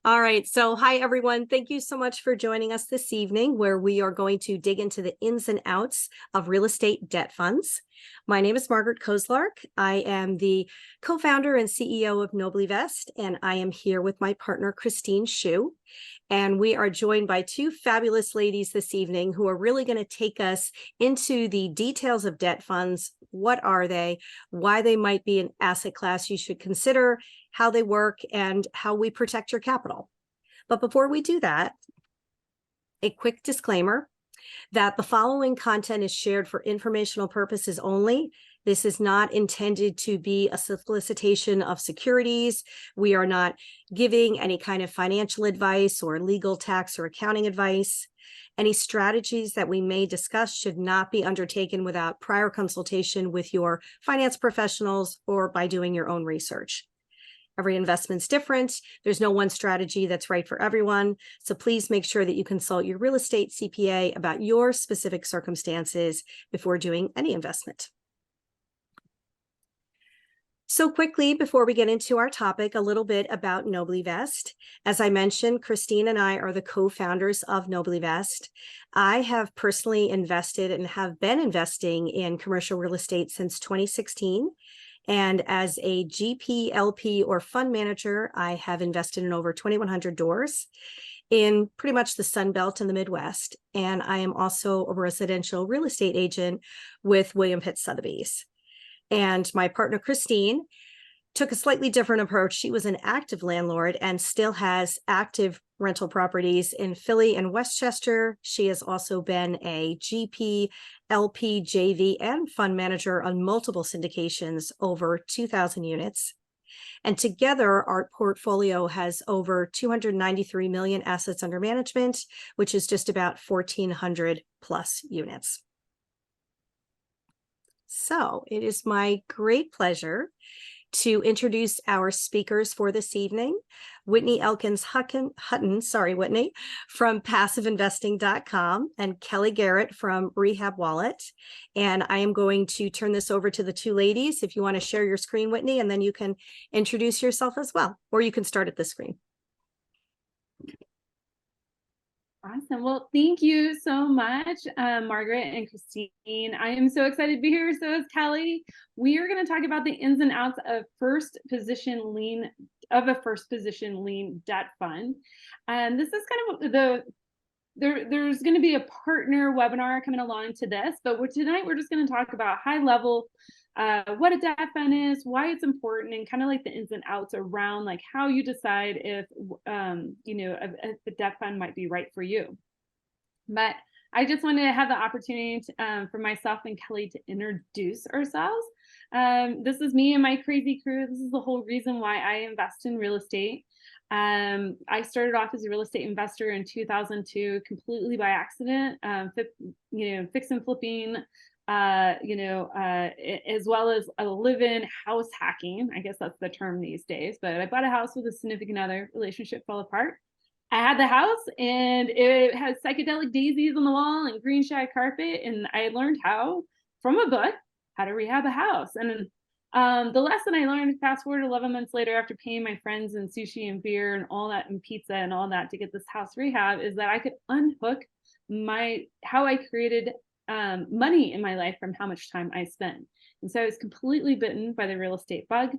All right. So, hi, everyone. Thank you so much for joining us this evening, where we are going to dig into the ins and outs of real estate debt funds. My name is Margaret Kozlark. I am the co-founder and CEO of Nobly Vest, and I am here with my partner, Christine Shu. And we are joined by two fabulous ladies this evening who are really going to take us into the details of debt funds. What are they? Why they might be an asset class you should consider, how they work, and how we protect your capital. But before we do that, a quick disclaimer that the following content is shared for informational purposes only. This is not intended to be a solicitation of securities. We are not giving any kind of financial advice or legal, tax, or accounting advice. Any strategies that we may discuss should not be undertaken without prior consultation with your finance professionals or by doing your own research. Every investment's different. There's no one strategy that's right for everyone. So please make sure that you consult your real estate CPA about your specific circumstances before doing any investment. So quickly, before we get into our topic, a little bit about Nobly Vest. As I mentioned, Christine and I are the co-founders of Nobly Vest. I have personally invested and have been investing in commercial real estate since 2016. And as a GP, LP, or fund manager, I have invested in over 2,100 doors in pretty much the Sun Belt and the Midwest. And I am also a residential real estate agent with William Pitt Sotheby's. And my partner, Christine, took a slightly different approach. She was an active landlord and still has active rental properties in Philly and Westchester. She has also been a GP, LP, JV, and fund manager on multiple syndications, over 2,000 units. And together, our portfolio has over 293 million assets under management, which is just about 1,400 plus units. So it is my great pleasure to introduce our speakers for this evening. Whitney Elkins Hutton, Whitney, from PassiveInvesting.com, and Kelly Garrett from Rehab Wallet. And I am going to turn this over to the two ladies. If you want to share your screen, Whitney, and then you can introduce yourself as well, or you can start at the screen. Awesome. Well, thank you so much, Margaret and Christine. I am so excited to be here. So is Kelly. We are going to talk about the ins and outs of a first position lien debt fund. And this is kind of there's going to be a partner webinar coming along to this, but tonight we're just going to talk about high level what a debt fund is, why it's important, and kind of like the ins and outs around like how you decide if if the debt fund might be right for you. But I just wanted to have the opportunity for myself and Kelly to introduce ourselves. This is me and my crazy crew. This is the whole reason why I invest in real estate. I started off as a real estate investor in 2002, completely by accident, fix and flipping, as well as a live-in house hacking. I guess that's the term these days. But I bought a house with a significant other. Relationship fell apart. I had the house, and it has psychedelic daisies on the wall and green shag carpet. And I learned from a book, how to rehab a house. And the lesson I learned, fast forward 11 months later, after paying my friends and sushi and beer and all that and pizza and all that to get this house rehab, is that I could unhook how I created money in my life from how much time I spent. And so I was completely bitten by the real estate bug.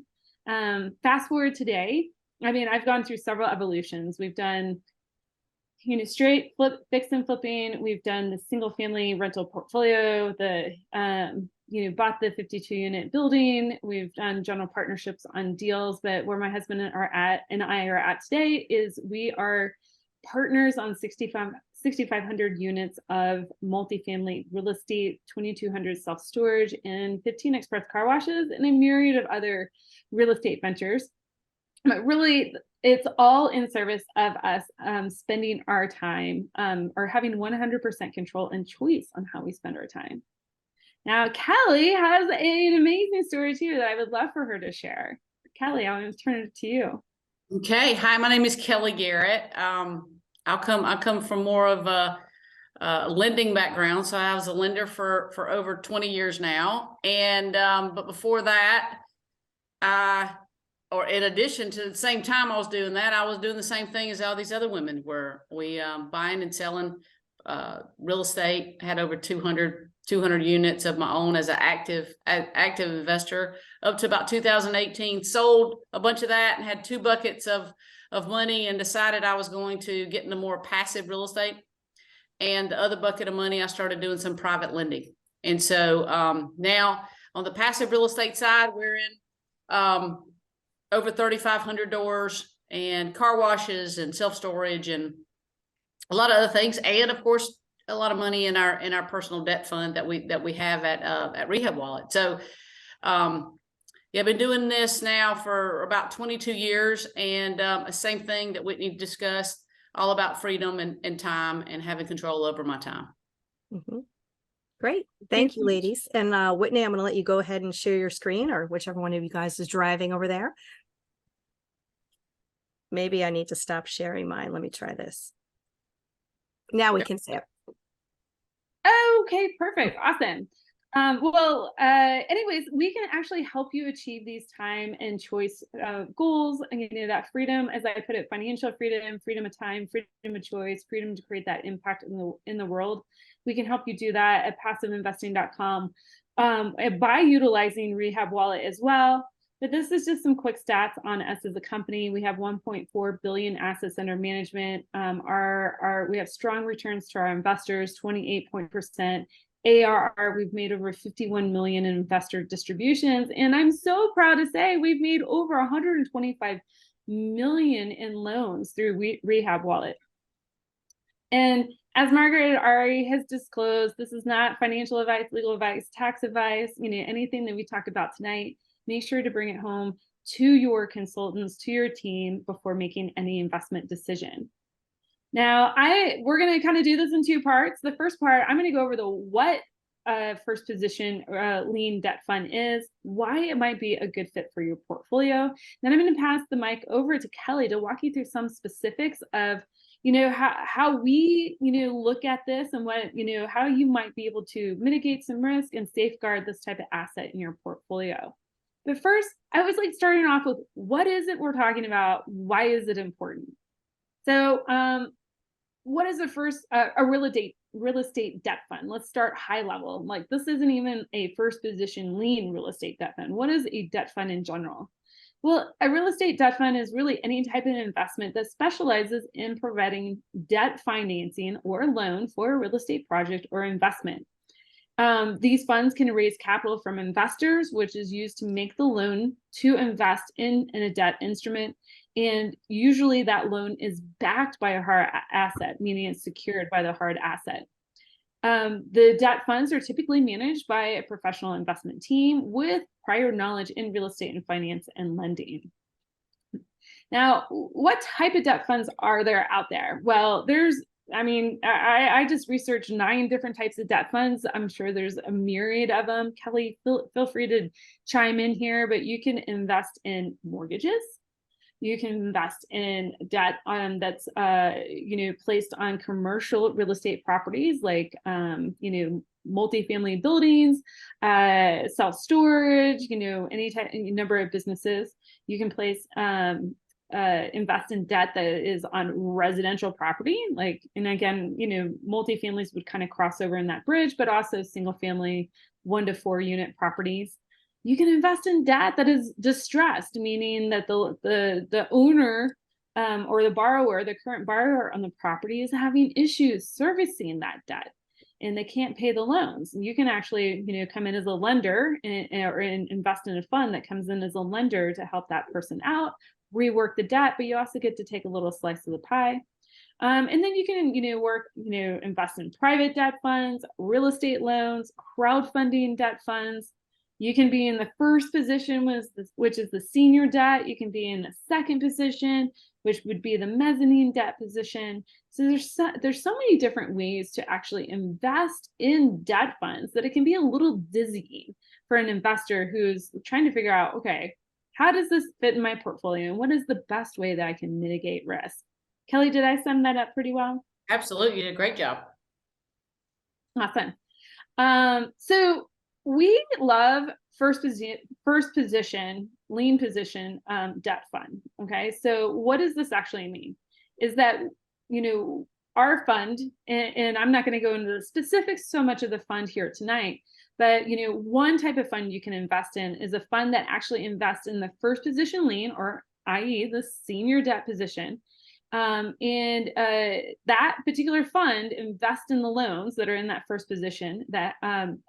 Fast forward today, I mean, I've gone through several evolutions. We've done straight fix and flipping. We've done the single family rental portfolio, bought the 52 unit building. We've done general partnerships on deals. But where my husband and I are at today is we are partners on 6,500 units of multifamily real estate, 2,200 self-storage, and 15 express car washes, and a myriad of other real estate ventures. But really, it's all in service of us spending our time or having 100% control and choice on how we spend our time. Now, Kelly has an amazing story too that I would love for her to share. Kelly, I'm going to turn it to you. Okay. Hi, my name is Kelly Garrett. I come from more of a lending background. So I was a lender for over 20 years now. And but before that, I or in addition to the same time I was doing that, I was doing the same thing as all these other women were. We buying and selling real estate, had over 200 units of my own as an active investor up to about 2018. Sold a bunch of that and had 2 buckets of money, and decided I was going to get into more passive real estate. And the other bucket of money, I started doing some private lending. And so now on the passive real estate side, we're in over 3,500 doors and car washes and self-storage and a lot of other things. And of course, a lot of money in our personal debt fund that we have at Rehab Wallet. So yeah, I've been doing this now for about 22 years, and same thing that Whitney discussed, all about freedom and time and having control over my time. Mm-hmm. Great. Thank you, ladies. And Whitney, I'm going to let you go ahead and share your screen, or whichever one of you guys is driving over there. Maybe I need to stop sharing mine. Let me try this. Now we can see it. Okay, perfect. Awesome. Anyways, we can actually help you achieve these time and choice goals, and that freedom, as I put it, financial freedom, freedom of time, freedom of choice, freedom to create that impact in the world. We can help you do that at passiveinvesting.com by utilizing Rehab Wallet as well. But this is just some quick stats on us as a company. We have 1.4 billion assets under management. We have strong returns to our investors, 28%. ARR, we've made over 51 million in investor distributions. And I'm so proud to say we've made over 125 million in loans through Rehab Wallet. And as Margaret already has disclosed, this is not financial advice, legal advice, tax advice, anything that we talked about tonight. Make sure to bring it home to your consultants, to your team before making any investment decision. Now, we're going to kind of do this in 2 parts. The first part, I'm going to go over what first position lien debt fund is, why it might be a good fit for your portfolio. Then I'm going to pass the mic over to Kelly to walk you through some specifics of, how we, look at this and what, how you might be able to mitigate some risk and safeguard this type of asset in your portfolio. But first, I was starting off with, what is it we're talking about? Why is it important? So, what is a real estate debt fund? Let's start high level. This isn't even a first position lien real estate debt fund. What is a debt fund in general? Well, a real estate debt fund is really any type of investment that specializes in providing debt financing or loan for a real estate project or investment. These funds can raise capital from investors, which is used to make the loan to invest in a debt instrument. And usually that loan is backed by a hard asset, meaning it's secured by the hard asset. The debt funds are typically managed by a professional investment team with prior knowledge in real estate and finance and lending. Now, what type of debt funds are there out there? Well, I just researched 9 different types of debt funds. I'm sure there's a myriad of them. Kelly, feel free to chime in here, but you can invest in mortgages. You can invest in debt that's placed on commercial real estate properties like multifamily buildings, self-storage, any number of businesses. You can place invest in debt that is on residential property, and again, multifamilies would kind of cross over in that bridge, but also single family 1 to 4 unit properties. You can invest in debt that is distressed, meaning that the owner or the borrower, the current borrower on the property, is having issues servicing that debt and they can't pay the loans. And you can actually, come in as a lender or invest in a fund that comes in as a lender to help that person out, rework the debt, but you also get to take a little slice of the pie. And then you can, invest in private debt funds, real estate loans, crowdfunding debt funds. You can be in the first position, which is the senior debt. You can be in the second position, which would be the mezzanine debt position. So there's so many different ways to actually invest in debt funds that it can be a little dizzying for an investor who's trying to figure out, okay, how does this fit in my portfolio? And what is the best way that I can mitigate risk? Kelly, did I sum that up pretty well? Absolutely. You did a great job. Awesome. So we love first position, lien position debt fund. Okay, so what does this actually mean? Is that, our fund, and I'm not going to go into the specifics so much of the fund here tonight, but one type of fund you can invest in is a fund that actually invests in the first position lien, or i.e. the senior debt position. That particular fund invests in the loans that are in that first position, that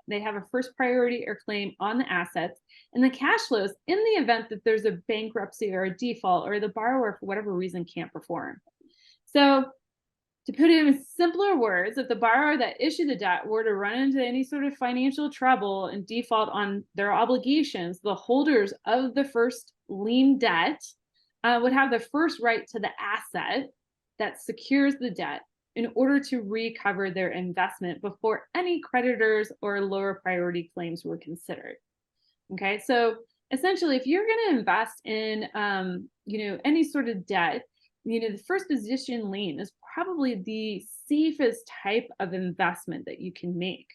they have a first priority or claim on the assets, and the cash flows in the event that there's a bankruptcy or a default, or the borrower for whatever reason can't perform. So to put it in simpler words, if the borrower that issued the debt were to run into any sort of financial trouble and default on their obligations, the holders of the first lien debt would have the first right to the asset that secures the debt in order to recover their investment before any creditors or lower priority claims were considered. Okay, so essentially, if you're going to invest in, any sort of debt, the first position lien is probably the safest type of investment that you can make.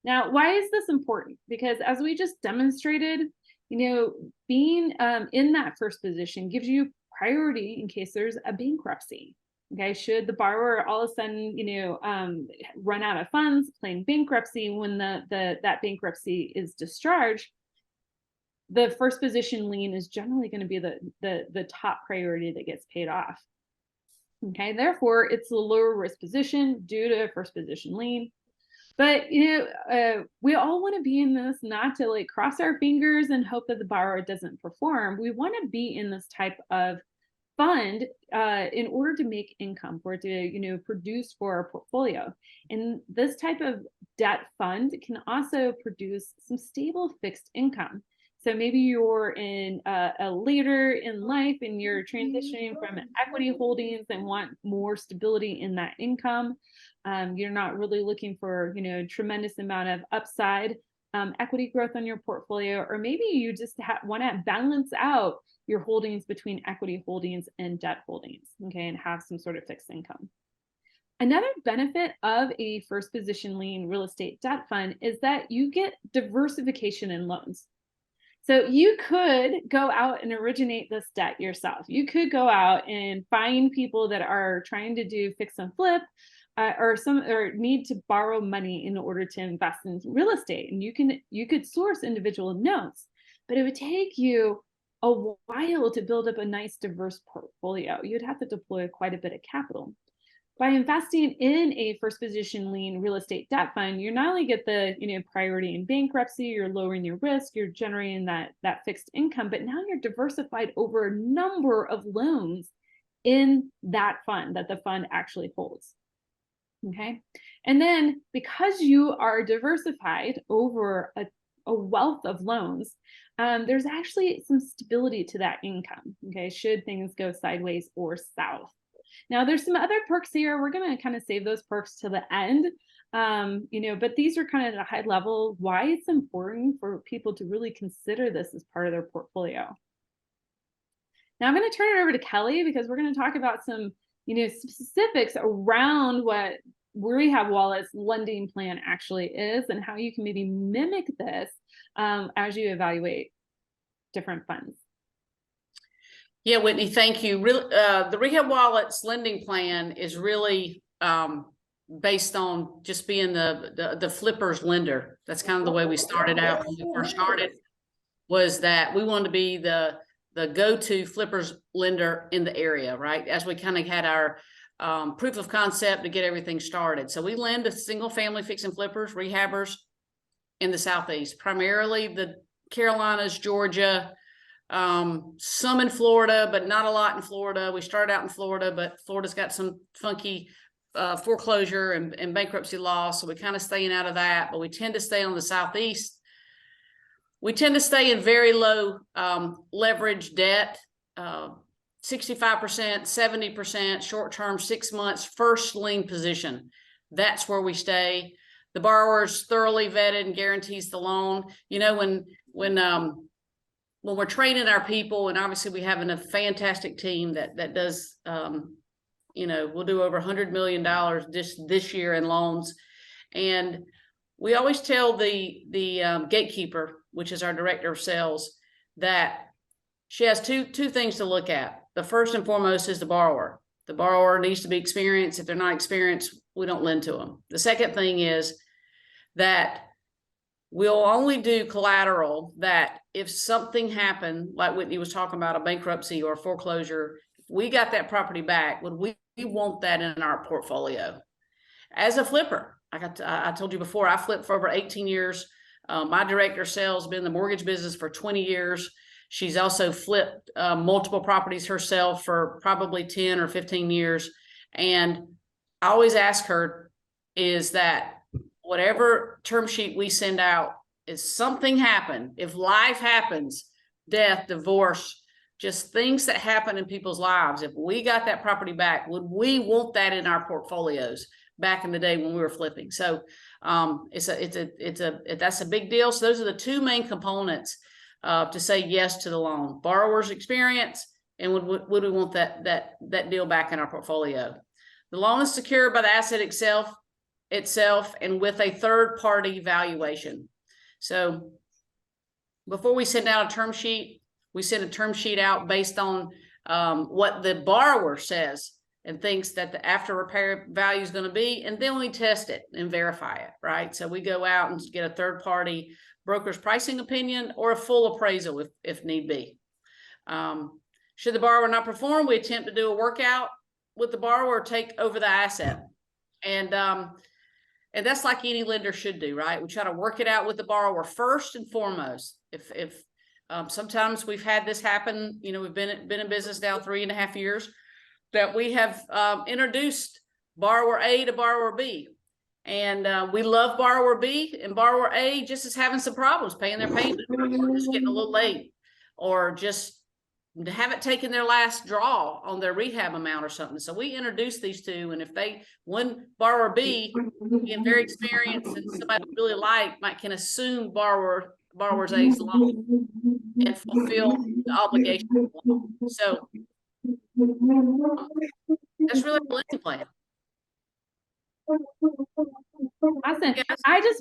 Now, why is this important? Because as we just demonstrated, being in that first position gives you priority in case there's a bankruptcy. Okay, should the borrower all of a sudden, run out of funds, claim bankruptcy, when that bankruptcy is discharged, the first position lien is generally going to be the top priority that gets paid off. Okay, therefore, it's a lower risk position due to first position lien. But we all want to be in this, not to cross our fingers and hope that the borrower doesn't perform. We want to be in this type of fund in order to make income, for it to produce for our portfolio. And this type of debt fund can also produce some stable fixed income. So maybe you're in a later in life and you're transitioning from equity holdings and want more stability in that income. You're not really looking for a tremendous amount of upside equity growth on your portfolio, or maybe you just want to balance out your holdings between equity holdings and debt holdings, okay, and have some sort of fixed income. Another benefit of a first position lien real estate debt fund is that you get diversification in loans. So you could go out and originate this debt yourself. You could go out and find people that are trying to do fix and flip, or need to borrow money in order to invest in real estate, and you could source individual notes, but it would take you a while to build up a nice diverse portfolio. You'd have to deploy quite a bit of capital. By investing in a first position lien real estate debt fund, you not only get the priority in bankruptcy, you're lowering your risk, you're generating that fixed income, but now you're diversified over a number of loans in that fund that the fund actually holds. Okay, and then because you are diversified over a wealth of loans, there's actually some stability to that income. Okay, should things go sideways or south. Now, there's some other perks here. We're going to kind of save those perks to the end, but these are kind of at a high level why it's important for people to really consider this as part of their portfolio. Now, I'm going to turn it over to Kelly because we're going to talk about some specifics around what Rehab Wallet's lending plan actually is and how you can maybe mimic this as you evaluate different funds. Yeah, Whitney, thank you. The Rehab Wallet's lending plan is really based on just being the flippers lender. That's kind of the way we started out when we first started, was that we wanted to be the go-to flippers lender in the area, right? As we kind of had our proof of concept to get everything started. So we lend to single family fix and flippers, rehabbers in the Southeast, primarily the Carolinas, Georgia, some in Florida, but not a lot in Florida. We started out in Florida, but Florida's got some funky foreclosure and bankruptcy law. So we kind of staying out of that, but we tend to stay on the Southeast. We tend to stay in very low leverage debt, 65%, 70%, short-term, 6 months, first lien position. That's where we stay. The borrower's thoroughly vetted and guarantees the loan. When we're training our people, and obviously we have a fantastic team that does, we'll do over $100 million this year in loans. And we always tell the gatekeeper, which is our director of sales, that she has two things to look at. The first and foremost is the borrower. The borrower needs to be experienced. If they're not experienced, we don't lend to them. The second thing is that we'll only do collateral that if something happened, like Whitney was talking about, a bankruptcy or a foreclosure, if we got that property back, would we want that in our portfolio? As a flipper, I told you before, I flipped for over 18 years. My director of sales has been in the mortgage business for 20 years. She's also flipped multiple properties herself for probably 10 or 15 years. And I always ask her is that whatever term sheet we send out, if something happened, if life happens, death, divorce, just things that happen in people's lives, if we got that property back, would we want that in our portfolios back in the day when we were flipping? So that's a big deal. So those are the two main components to say yes to the loan: borrower's experience, and would we want that deal back in our portfolio. The loan is secured by the asset itself and with a third party valuation. So before we send out a term sheet, we send a term sheet out based on what the borrower says and thinks that the after repair value is going to be, and then we test it and verify it, right? So we go out and get a third party broker's pricing opinion or a full appraisal if need be. Should the borrower not perform, we attempt to do a workout with the borrower or take over the asset. And that's like any lender should do, right? We try to work it out with the borrower first and foremost. If sometimes we've had this happen, we've been in business now 3.5 years, that we have introduced borrower A to borrower B. And we love borrower B, and borrower A just is having some problems paying their payment, or just getting a little late, or just haven't taken their last draw on their rehab amount or something. So we introduce these two, and if one borrower B, being very experienced and somebody really can assume borrower's A's loan and fulfill the obligation of the loan. So that's really a lending plan. Awesome.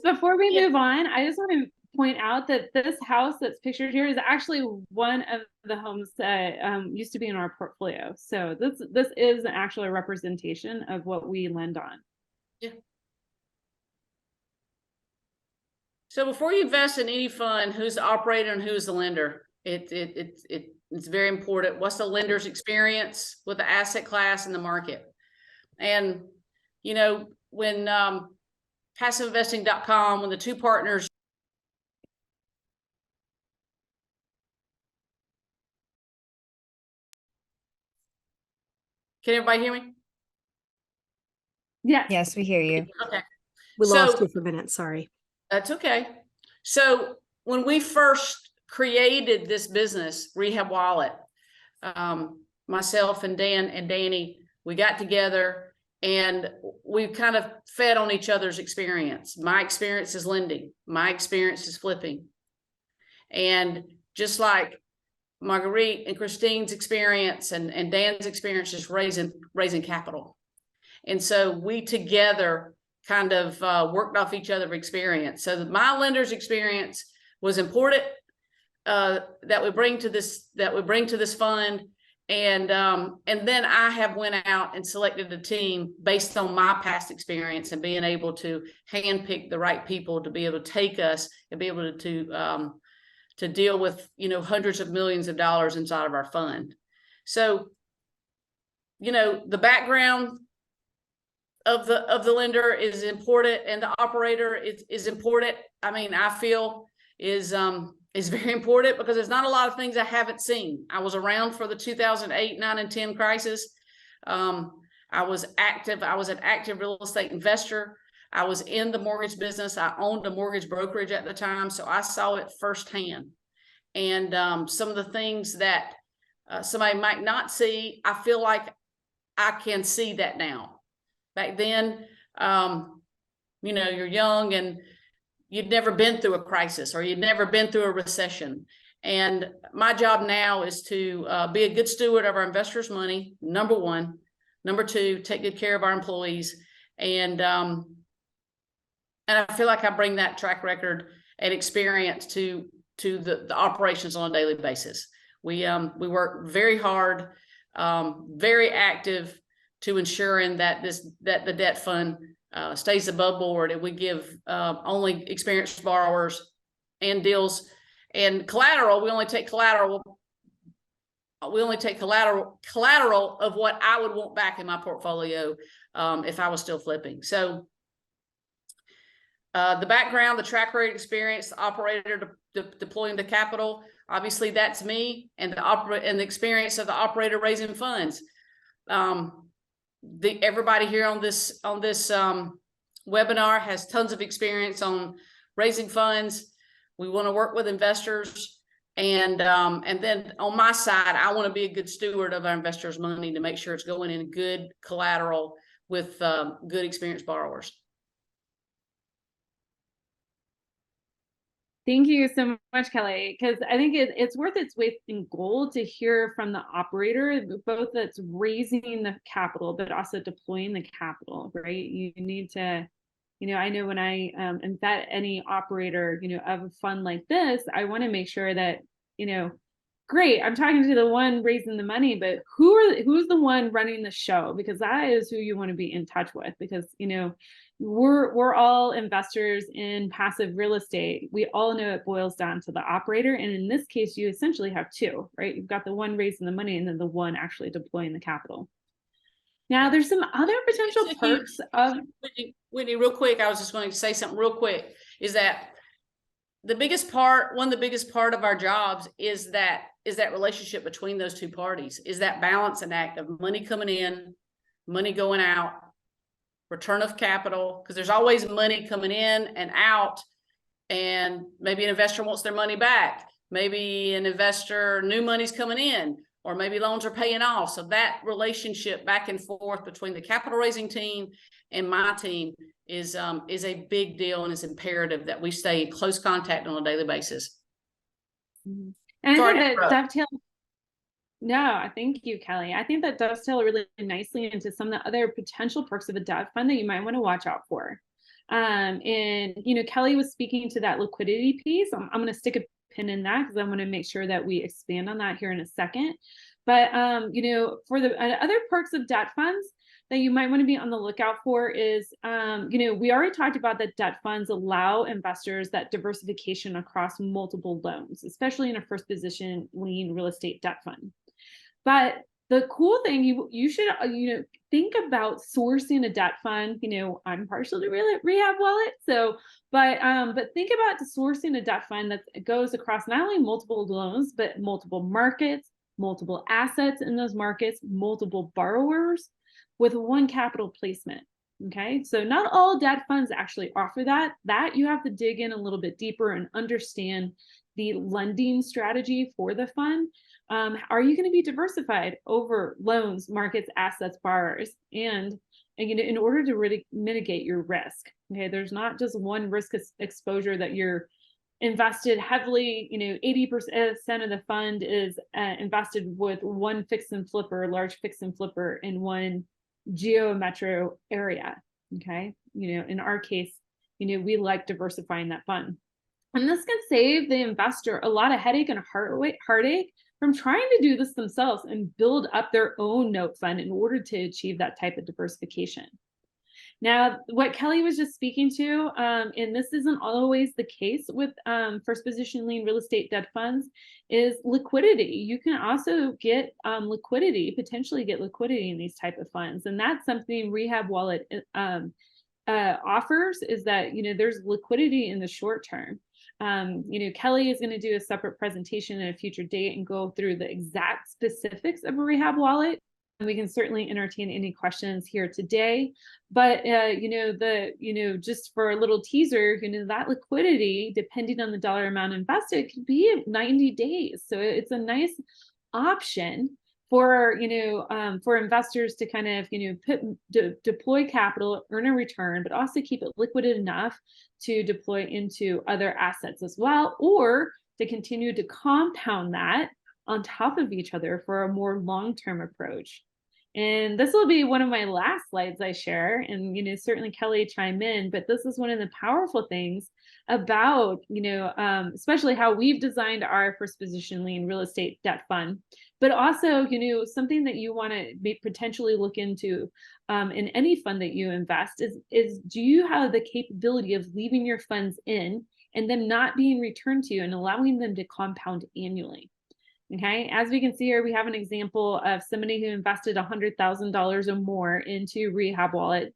Before we move on, I just want to point out that this house that's pictured here is actually one of the homes that used to be in our portfolio. So this is actually a representation of what we lend on. Yeah. So before you invest in any fund, who's the operator and who's the lender? It's very important. What's the lender's experience with the asset class and the market? And when passiveinvesting.com, when the two partners Can everybody hear me? Yes, we hear you. Okay. We lost you for a minute. Sorry. That's okay. So when we first created this business, Rehab Wallet, myself and Dan and Danny, we got together and we kind of fed on each other's experience. My experience is lending. My experience is flipping. And just like Marguerite and Christine's experience and Dan's experience is raising capital. And so we together kind of worked off each other's experience. So my lender's experience was important that we bring to this fund. And then I have went out and selected a team based on my past experience and being able to handpick the right people to be able to take us and be able to deal with, hundreds of millions of dollars inside of our fund. So, the background of the lender is important, and the operator is important. I mean, I feel is very important because there's not a lot of things I haven't seen. I was around for the 2008, 9, and 10 crisis. I was an active real estate investor. I was in the mortgage business. I owned a mortgage brokerage at the time, so I saw it firsthand. And some of the things that somebody might not see, I feel like I can see that now. Back then, you're young and you'd never been through a crisis or you'd never been through a recession. And my job now is to be a good steward of our investors' money, number one. Number two, take good care of our employees. And I feel like I bring that track record and experience to to the operations on a daily basis. We work very hard, very active to ensuring that the debt fund stays above board, and we give only experienced borrowers and deals and collateral. We only take collateral. We only take collateral of what I would want back in my portfolio if I was still flipping. So the background, the track record experience, the operator deploying the capital, obviously that's me, and the experience of the operator raising funds. Everybody here on this webinar has tons of experience on raising funds. We want to work with investors. And then on my side, I want to be a good steward of our investors' money to make sure it's going in good collateral with good experienced borrowers. Thank you so much, Kelly, because I think it's worth its weight in gold to hear from the operator, both that's raising the capital, but also deploying the capital, right? You need to, I know when I vet any operator, of a fund like this, I want to make sure that, great, I'm talking to the one raising the money, but who's the one running the show? Because that is who you want to be in touch with, because, we're all investors in passive real estate. We all know it boils down to the operator. And in this case, you essentially have two, right? You've got the one raising the money and then the one actually deploying the capital. Now, there's some other potential perks of... Whitney, real quick, I was just going to say something real quick, is that one of the biggest part of our jobs is that relationship between those two parties, is that balancing act of money coming in, money going out, return of capital, because there's always money coming in and out, and maybe an investor wants their money back. Maybe an investor, new money's coming in, or maybe loans are paying off. So that relationship back and forth between the capital raising team and my team is a big deal, and it's imperative that we stay in close contact on a daily basis. Mm-hmm. And I think that dovetails. No, thank you, Kelly. I think that dovetails really nicely into some of the other potential perks of a debt fund that you might want to watch out for. And Kelly was speaking to that liquidity piece. I'm going to stick a pin in that because I want to make sure that we expand on that here in a second. But for the other perks of debt funds that you might want to be on the lookout for is, we already talked about that debt funds allow investors that diversification across multiple loans, especially in a first position lien real estate debt fund. But the cool thing, you should think about sourcing a debt fund. I'm partial to Rehab Wallet, so but think about sourcing a debt fund that goes across not only multiple loans but multiple markets, multiple assets in those markets, multiple borrowers with one capital placement. Okay, so not all debt funds actually offer that. That you have to dig in a little bit deeper and understand the lending strategy for the fund. Are you going to be diversified over loans, markets, assets, borrowers, and in order to really mitigate your risk? Okay, there's not just one risk exposure that you're invested heavily. 80% of the fund is invested with one fix and flipper, large fix and flipper in one geo metro area. Okay, in our case, we like diversifying that fund, and this can save the investor a lot of headache and heartache from trying to do this themselves and build up their own note fund in order to achieve that type of diversification. Now, what Kelly was just speaking to, and this isn't always the case with first position lien real estate debt funds, is liquidity. You can also get potentially get liquidity in these type of funds. And that's something Rehab Wallet offers, is that, there's liquidity in the short term. Kelly is going to do a separate presentation at a future date and go through the exact specifics of a Rehab Wallet. And we can certainly entertain any questions here today. But, just for a little teaser, that liquidity, depending on the dollar amount invested, could be 90 days. So it's a nice option for, for investors to kind of, deploy capital, earn a return, but also keep it liquid enough to deploy into other assets as well, or to continue to compound that on top of each other for a more long-term approach. And this will be one of my last slides I share. And, certainly Kelly chime in, but this is one of the powerful things about, especially how we've designed our first position lien real estate debt fund, but also, something that you want to potentially look into in any fund that you invest is do you have the capability of leaving your funds in and them not being returned to you and allowing them to compound annually? Okay, as we can see here, we have an example of somebody who invested $100,000 or more into Rehab Wallet.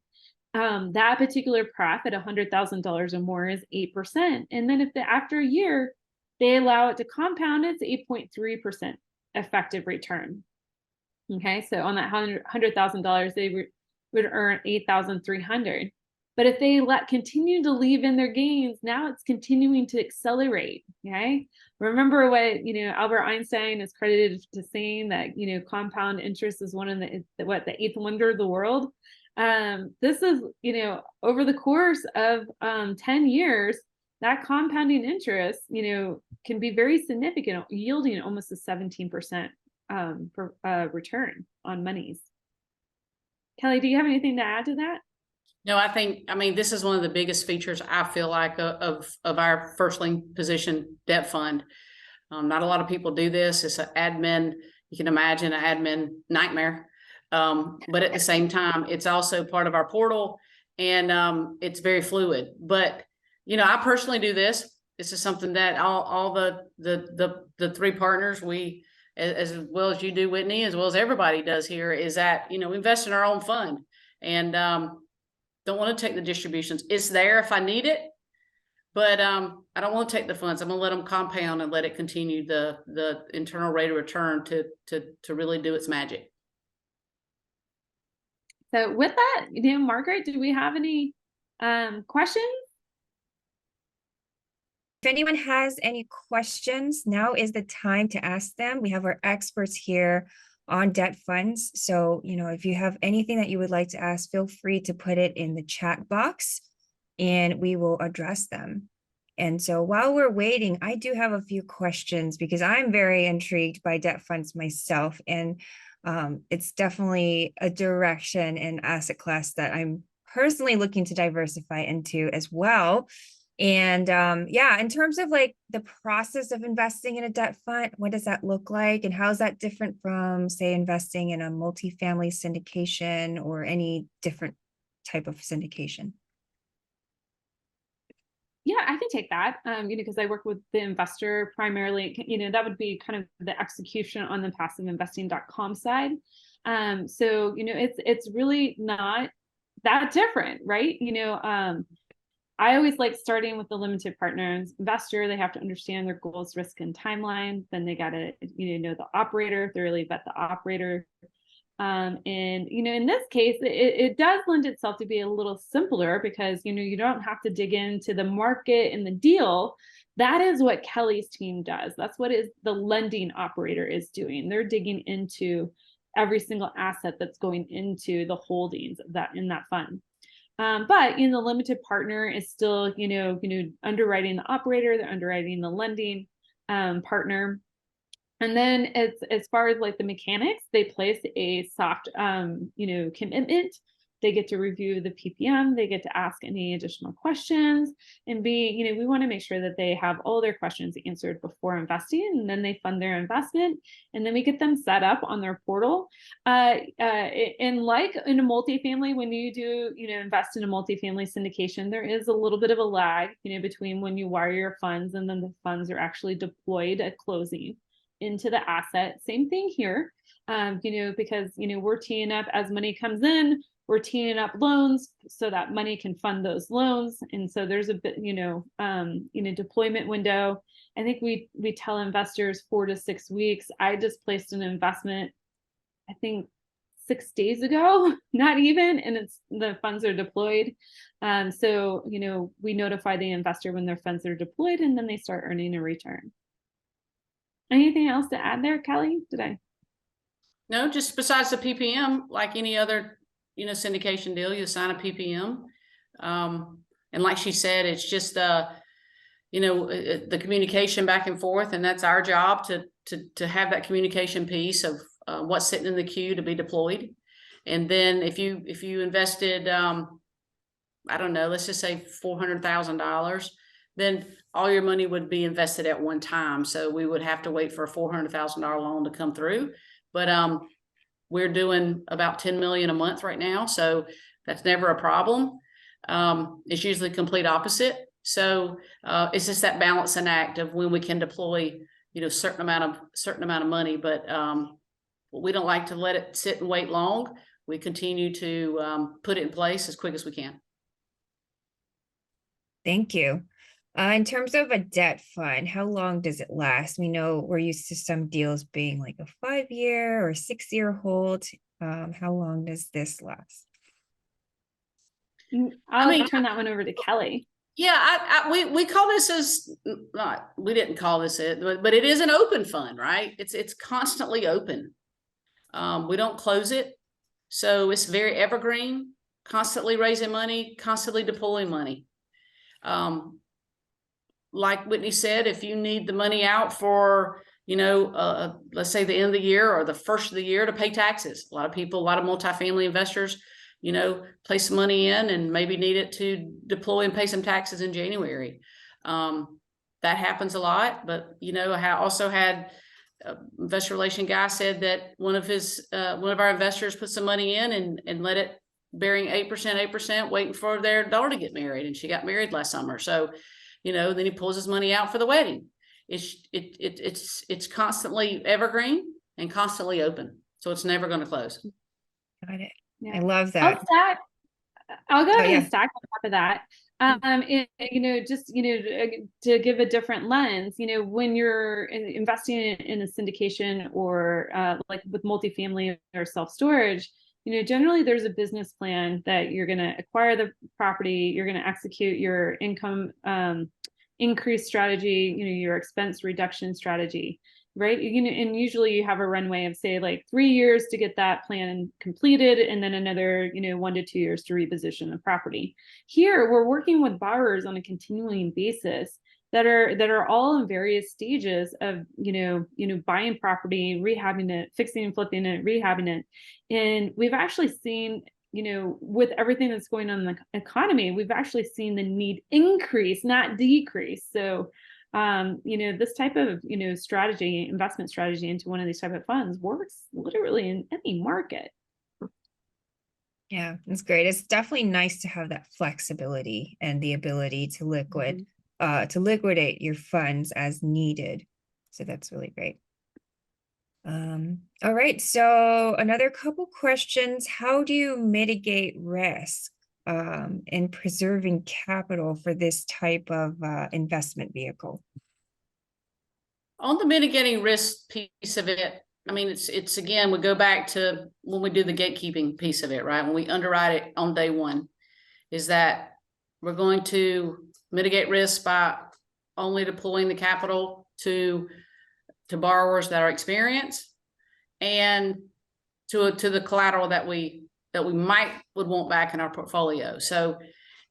That particular pref at $100,000 or more is 8%. And then if after a year, they allow it to compound, it's 8.3% effective return. Okay, so on that $100,000, they would earn $8,300. But if they continue to leave in their gains, now it's continuing to accelerate. Okay. Remember what, Albert Einstein is credited to saying that, compound interest is one of the eighth wonder of the world. This is, over the course of 10 years, that compounding interest, can be very significant, yielding almost a 17% return on monies. Kelly, do you have anything to add to that? No, I mean, this is one of the biggest features I feel like of our first lien position debt fund. Not a lot of people do this. It's an admin, you can imagine an admin nightmare. But at the same time, it's also part of our portal, and it's very fluid. But, I personally do this. This is something that all the three partners, we, as well as you do, Whitney, as well as everybody does here, is that, we invest in our own fund, and don't want to take the distributions. It's there if I need it, but I don't want to take the funds. I'm gonna let them compound and let it continue the internal rate of return to really do its magic. So with that, Margaret, do we have any questions? If anyone has any questions, now is the time to ask them. We have our experts here on debt funds. So, if you have anything that you would like to ask, feel free to put it in the chat box and we will address them. And so while we're waiting, I do have a few questions because I'm very intrigued by debt funds myself. And it's definitely a direction and asset class that I'm personally looking to diversify into as well. And in terms of like the process of investing in a debt fund, what does that look like? And how is that different from, say, investing in a multifamily syndication or any different type of syndication? Yeah, I can take that, because I work with the investor primarily, that would be kind of the execution on the passiveinvesting.com side. So, it's really not that different, right? I always like starting with the limited partners investor. They have to understand their goals, risk, and timeline. Then they got to, know the operator, thoroughly vet the operator. And, in this case, it does lend itself to be a little simpler because, you don't have to dig into the market and the deal. That is what Kelly's team does. That's what the lending operator is doing. They're digging into every single asset that's going into the holdings of in that fund. But the limited partner is still, underwriting the operator, they're underwriting the lending partner. And then as far as like the mechanics, they place a soft, commitment. They get to review the PPM. They get to ask any additional questions and we want to make sure that they have all their questions answered before investing, and then they fund their investment, and then we get them set up on their portal. And like in a multifamily, when you do, invest in a multifamily syndication, there is a little bit of a lag, between when you wire your funds and then the funds are actually deployed at closing into the asset. Same thing here, because, we're teeing up as money comes in. We're teeing up loans so that money can fund those loans. And so there's a bit, deployment window. I think we tell investors 4 to 6 weeks. I just placed an investment, I think 6 days ago, not even, and the funds are deployed. So, we notify the investor when their funds are deployed, and then they start earning a return. Anything else to add there, Kelly? Did I? No, just besides the PPM, like any other syndication deal, you sign a PPM. And like she said, it's just, the communication back and forth. And that's our job to have that communication piece of what's sitting in the queue to be deployed. And then if you invested, I don't know, let's just say $400,000, then all your money would be invested at one time. So we would have to wait for a $400,000 loan to come through. But we're doing about 10 million a month right now. So that's never a problem. It's usually complete opposite. So it's just that balancing act of when we can deploy, certain amount of money, but we don't like to let it sit and wait long. We continue to put it in place as quick as we can. Thank you. In terms of a debt fund, how long does it last? We know we're used to some deals being like a 5-year or 6-year hold. How long does this last? I'll turn that one over to Kelly. Yeah, we call this as we didn't call this it, but it is an open fund, right? It's constantly open. We don't close it, so it's very evergreen, constantly raising money, constantly deploying money. Like Whitney said, if you need the money out for, let's say the end of the year or the first of the year to pay taxes, a lot of multifamily investors, place some money in and maybe need it to deploy and pay some taxes in January. That happens a lot, but I also had investor relation guy said that one of our investors put some money in and let it bearing 8%, waiting for their daughter to get married, and she got married last summer. So, then he pulls his money out for the wedding. It's constantly evergreen and constantly open, so it's never going to close. Got it. Yeah. I love that. I'll go ahead yeah. and stack on top of that. To give a different lens, when you're investing in a syndication or like with multifamily or self-storage, generally there's a business plan that you're going to acquire the property, you're going to execute your income increase strategy, your expense reduction strategy, right? And usually you have a runway of say like 3 years to get that plan completed, and then another 1 to 2 years to reposition the property. Here we're working with borrowers on a continuing basis that are all in various stages of buying property, rehabbing it, fixing and flipping it, rehabbing it. And we've actually seen, with everything that's going on in the economy, we've actually seen the need increase, not decrease. So this type of investment strategy into one of these type of funds works literally in any market. Yeah, it's great. It's definitely nice to have that flexibility and the ability to liquidate your funds as needed. So that's really great. All right, so another couple questions. How do you mitigate risk in preserving capital for this type of investment vehicle? On the mitigating risk piece of it, I mean, it's again, we go back to when we do the gatekeeping piece of it, right? When we underwrite it on day one, is that we're going to mitigate risk by only deploying the capital to borrowers that are experienced and to the collateral that we would want back in our portfolio. So,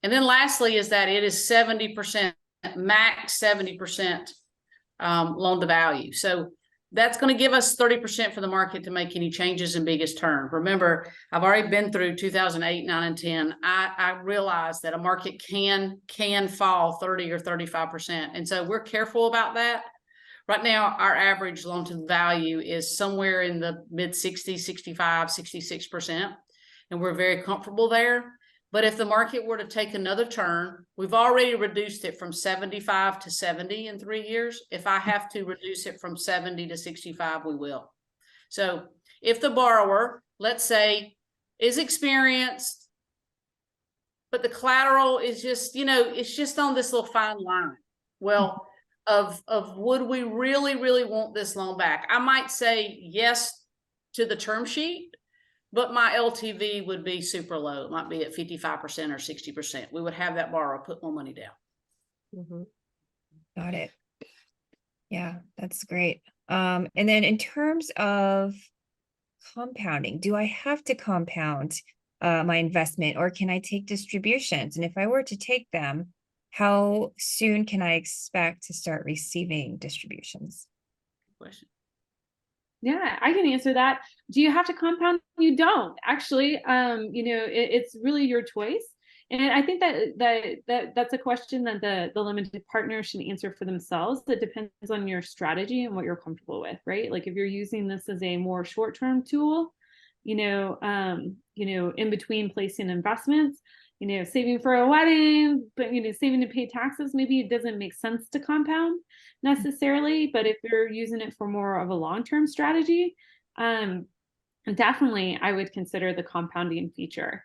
and then lastly is that it is 70%, max 70% loan to value. So that's going to give us 30% for the market to make any changes in biggest turn. Remember, I've already been through 2008, 9, and 10. I realize that a market can fall 30 or 35%. And so we're careful about that. Right now, our average loan to value is somewhere in the mid 60, 65, 66%. And we're very comfortable there. But if the market were to take another turn, we've already reduced it from 75 to 70 in 3 years. If I have to reduce it from 70 to 65, we will. So if the borrower, let's say, is experienced, but the collateral is just, it's just on this little fine line. Well, of would we really, really want this loan back? I might say yes to the term sheet, but my LTV would be super low. It might be at 55% or 60%. We would have that borrower put more money down. Mm-hmm. Got it. Yeah, that's great. And then in terms of compounding, do I have to compound my investment, or can I take distributions? And if I were to take them, how soon can I expect to start receiving distributions? Question. Yeah, I can answer that. Do you have to compound? You don't actually. It's really your choice. And I think that's a question that the limited partner should answer for themselves. It depends on your strategy and what you're comfortable with, right? Like if you're using this as a more short-term tool, in between placing investments, saving for a wedding, but saving to pay taxes, maybe it doesn't make sense to compound necessarily. But if you're using it for more of a long-term strategy, definitely I would consider the compounding feature.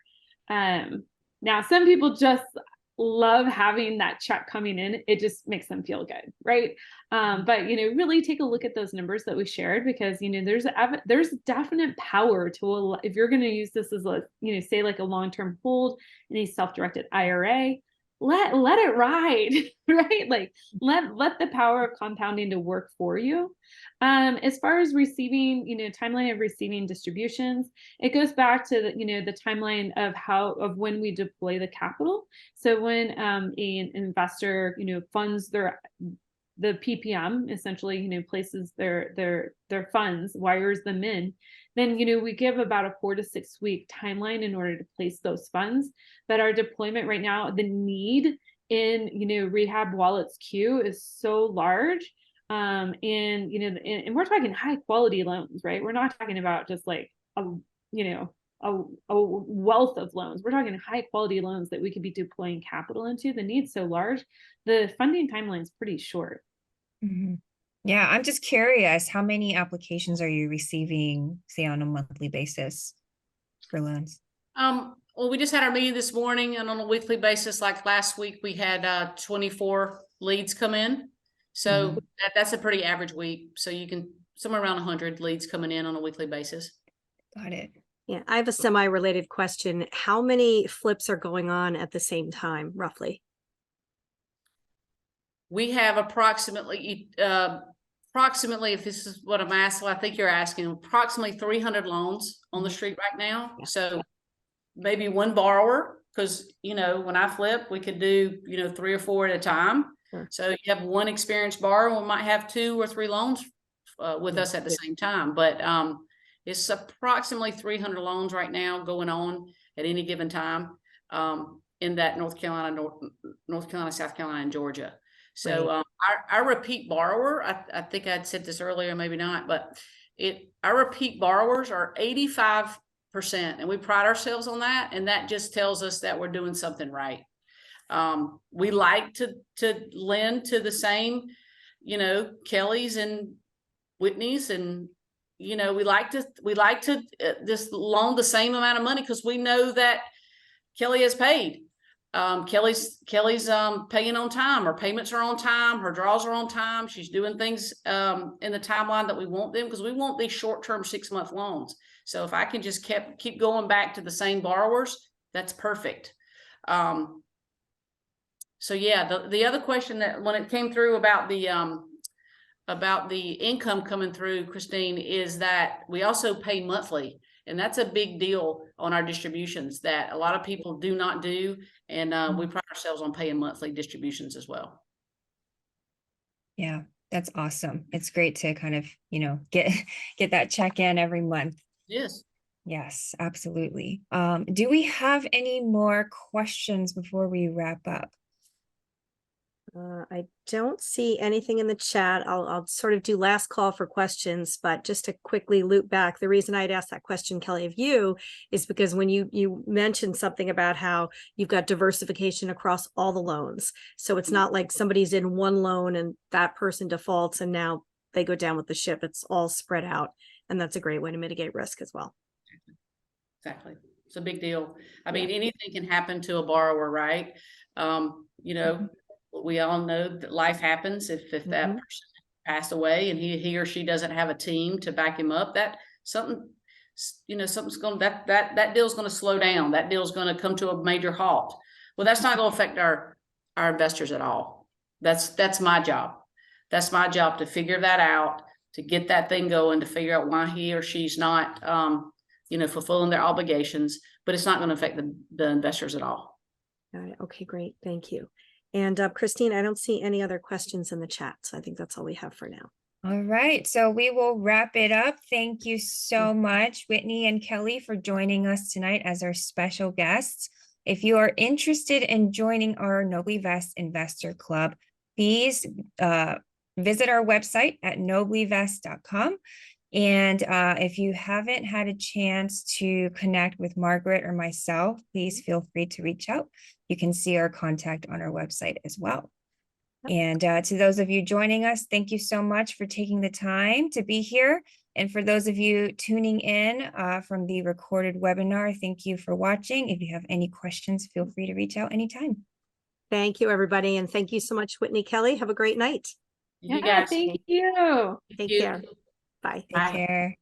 Now some people just love having that check coming in. It just makes them feel good, right? But really take a look at those numbers that we shared, because there's definite power to if you're going to use this as say like a long-term hold in a self-directed IRA, let it ride, right? Like let the power of compounding to work for you. As far as receiving, timeline of receiving distributions, it goes back to the timeline of when we deploy the capital. So when an investor, funds the PPM, essentially, places their funds, wires them in, then we give about a 4 to 6 week timeline in order to place those funds. But our deployment right now, the need in rehab wallets queue is so large, and we're talking high quality loans, right? We're not talking about just like a wealth of loans. We're talking high quality loans that we could be deploying capital into. The need's so large, the funding timeline is pretty short. Mhm. Yeah, I'm just curious, how many applications are you receiving, say, on a monthly basis for loans? Well, we just had our meeting this morning, and on a weekly basis, like last week, we had 24 leads come in. So that's a pretty average week. So you can somewhere around 100 leads coming in on a weekly basis. Got it. Yeah, I have a semi-related question. How many flips are going on at the same time, roughly? We have approximately, if this is what I'm asking, I think you're asking, approximately 300 loans on the street right now. Yeah. So maybe one borrower, because when I flip, we could do 3 or 4 at a time. Sure. So you have one experienced borrower, we might have 2 or 3 loans with us at the same time. But it's approximately 300 loans right now going on at any given time in that North Carolina, South Carolina, and Georgia. So our repeat borrower, I think I'd said this earlier, maybe not, but our repeat borrowers are 85%, and we pride ourselves on that. And that just tells us that we're doing something right. We like to lend to the same, Kellys and Whitneys, and we like to just loan the same amount of money because we know that Kelly has paid. Kelly's paying on time. Her payments are on time. Her draws are on time. She's doing things in the timeline that we want them, because we want these short-term 6-month loans. So if I can just keep going back to the same borrowers, that's perfect. So yeah, the other question that when it came through about the income coming through, Christine, is that we also pay monthly. And that's a big deal on our distributions that a lot of people do not do. And we pride ourselves on paying monthly distributions as well. Yeah, that's awesome. It's great to kind of, get that check in every month. Yes. Yes, absolutely. Do we have any more questions before we wrap up? I don't see anything in the chat. I'll sort of do last call for questions, but just to quickly loop back, the reason I'd asked that question, Kelly, of you is because when you mentioned something about how you've got diversification across all the loans. So it's not like somebody's in one loan and that person defaults and now they go down with the ship. It's all spread out. And that's a great way to mitigate risk as well. Exactly. It's a big deal. I mean, anything can happen to a borrower, right? We all know that life happens. If that person passed away and he or she doesn't have a team to back him up, that something's going that deal's going to slow down. That deal's going to come to a major halt. Well, that's not going to affect our investors at all. That's my job. That's my job to figure that out, to get that thing going, to figure out why he or she's not fulfilling their obligations, but it's not going to affect the investors at all. Got it. Okay, great. Thank you. And Christine, I don't see any other questions in the chat. So I think that's all we have for now. All right, so we will wrap it up. Thank you so much, Whitney and Kelly, for joining us tonight as our special guests. If you are interested in joining our Nobly Vest Investor Club, please visit our website at noblyvest.com. And if you haven't had a chance to connect with Margaret or myself, please feel free to reach out. You can see our contact on our website as well. And to those of you joining us, thank you so much for taking the time to be here. And for those of you tuning in from the recorded webinar, thank you for watching. If you have any questions, feel free to reach out anytime. Thank you, everybody. And thank you so much, Whitney, Kelly. Have a great night. You Yeah, guys. thank you. Take you. care. Bye. Take care.